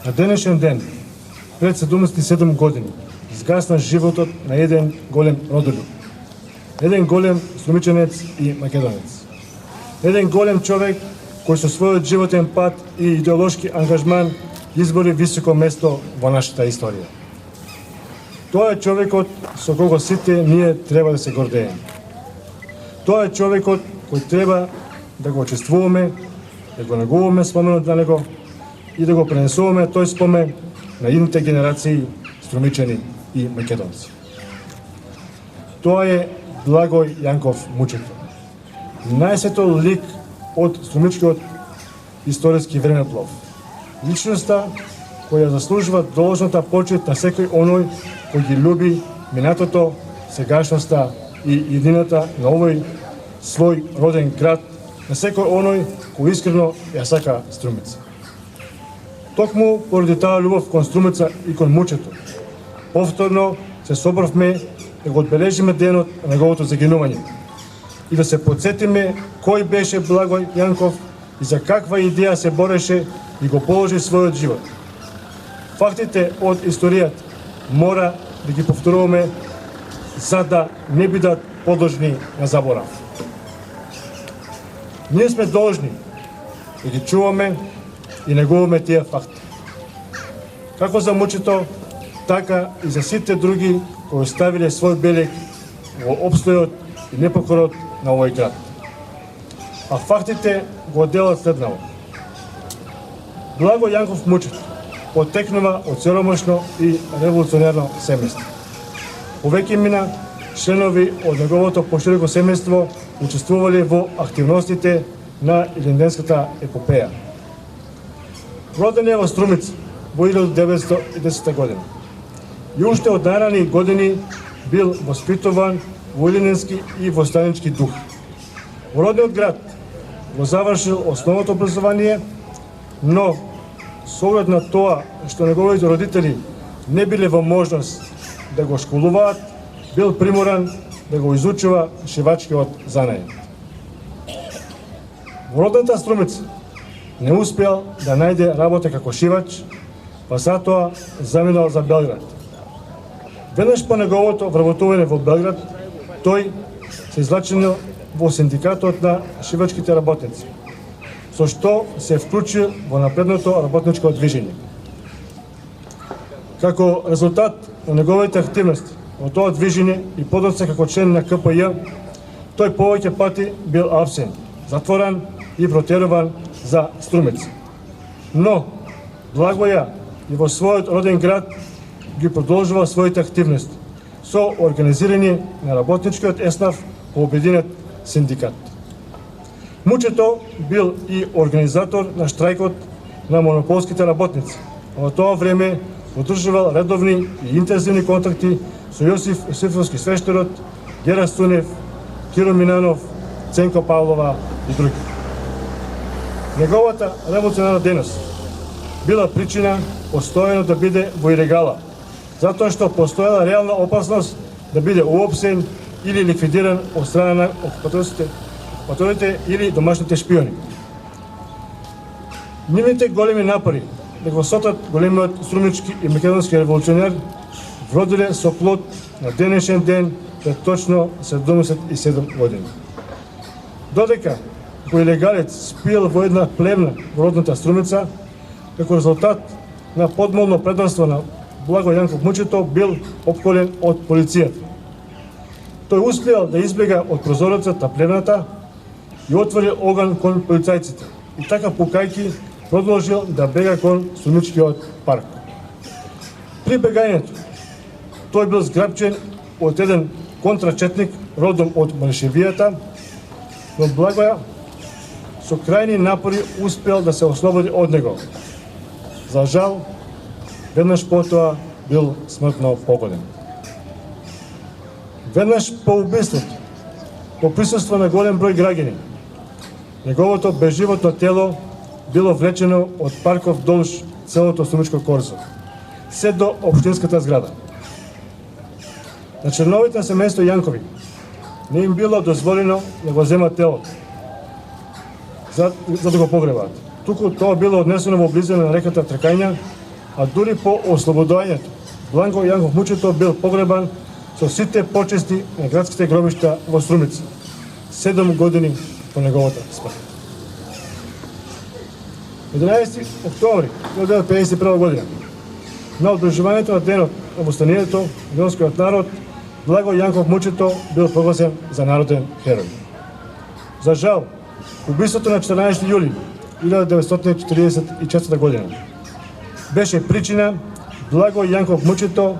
На денешен ден, пред 77 години, згасна животот на еден голем родолюб, еден голем струмичанец и македонец, еден голем човек кој со својот животен пат и идеолошки ангажман избори високо место во нашата историја. Тоа е човекот со кого сите ние треба да се гордееме. Тоа е човекот кој треба да го чествуваме, да го негуваме споменот на него и да го пренесуваме тој спомен на идните генерации струмичани и македонци. Тоа е Благој Јанков Мучето, најсветол лик од струмичкиот историски времеплов. Личноста која заслужува должната почит на секој оној кој ги люби минатото, сегашноста и иднината на овој свој роден град, на секој оној кој искрено ја сака Струмица. Токму поради таа љубов кон Струмица и кон Мучето, повторно се собравме да го одбележиме денот на неговото загинување и да се подсетиме кој беше Благој Јанков и за каква идеја се бореше и го положи својот живот. Фактите од историјата мора да ги повторуваме за да не бидат подложни на заборав. Ние сме должни да ги чуваме и негуваме тие факти. Како за Мучето, така и за сите други кои оставиле свој белег во опстојот и непокорот на овој град. А фактите го делат следнаво. Благој Јанков Мучето потекнува од сиромашно и револуционерно семејство. Повеќемина членови од неговото пошироко семејство учествувале во активностите на Илинденската епопеја. Роден е во Струмица во 1910 година и уште од најрани години бил воспитуван во илинденски и востанички дух. Во родниот град го завршил основното образование, но со оглед на тоа што неговите родители не биле во можност да го школуваат, бил приморан да го изучува шивачкиот занајат. Во родната Струмица не успеал да најде работа како шивач, па затоа заминал за Белград. Веднаш по неговото вработување во Белград, тој се извлачил во синдикатот на шивачките работници, со што се вклучил во напредното работничко движење. Како резултат на неговите активности во тоа движење и подоцна како член на КПЈ, тој повеќе пати бил апсен, затворен и протеруван за Струмица. Но Благоја и во својот роден град ги продолжува своите активности со организирање на работничкиот еснав по обединет синдикат. Мучето бил и организатор на штрајкот на монополските работници. Во тоа време одржувал редовни и интензивни контакти со Јосиф Јосифовски свештарот, Гера Стунев, Киро Минанов, Ценко Павлова и други. Неговата револуционарна дејност била причина постојано да биде во илегала, затоа што постоела реална опасност да биде уопсен или ликвидиран од страна на окупаторите или домашните шпиони. Нивните големи напори да го сотат големиот струмички и македонски револуционер вродиле со плод на денешен ден пред точно 77 години. Додека кој илегалец спиел во една плевна во родната Струмица, како резултат на подмолно предавство на Благој Јанков Мучето бил опколен од полицијата. Тој успеал да избега од прозорецот на плевната и отвори оган кон полицајците и така пукајки продолжил да бега кон Струмичкиот парк. При бегањето тој бил зграбчен од еден контрачетник родом од Малишевијата, но Благоја со крајни напори успеал да се ослободи од него. За жал, веднаш потоа бил смртно погоден. Веднаш по убиството, по присуство на голем број граѓани, неговото безживотно тело било влечено од парков долж целото Струмичко корзо, се до општинската зграда. На членовите на семејство Јанкови не им било дозволено да го земат телото, за да го погребаат. Туку тоа било однесено во близина на реката Трекања а дури по ослободувањето, Бланко Јанков Мучето бил погребан со сите почести на градските гробишта во Струмица, 7 години по неговата смрт. 11 октомври 1951 година, на обележувањето на денот на востанието Лионскиот народ, Благо Јанков Мучето бил прогласен за народен херој. За жал, убиството на 14 јули 1944 година беше причина Благо Јанков Мучето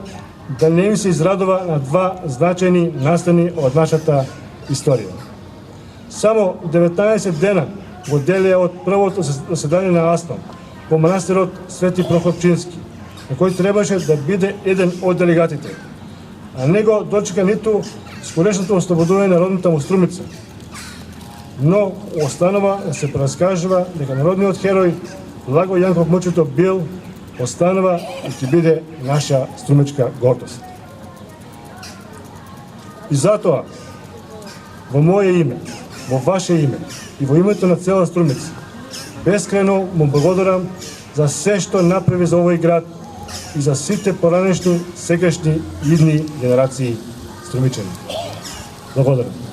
да не им се израдува на два значајни настани од нашата историја. Само 19 дена го делија од првото заседание на АСНО во манастирот Свети Прохопчински, на кој требаше да биде еден од делегатите, а не го дочека ниту скорешното ослободување на родната му Струмица. Но останува да се прераскажува дека народниот херој Благо Јанков Мучето бил, останува и ќе биде наша струмичка гордост. И затоа, во моје име, во ваше име и во името на цела Струмица, бескрајно му благодарам за се што направи за овој град и за сите поранешни, сегашни и идни генерации струмичани. Благодарам.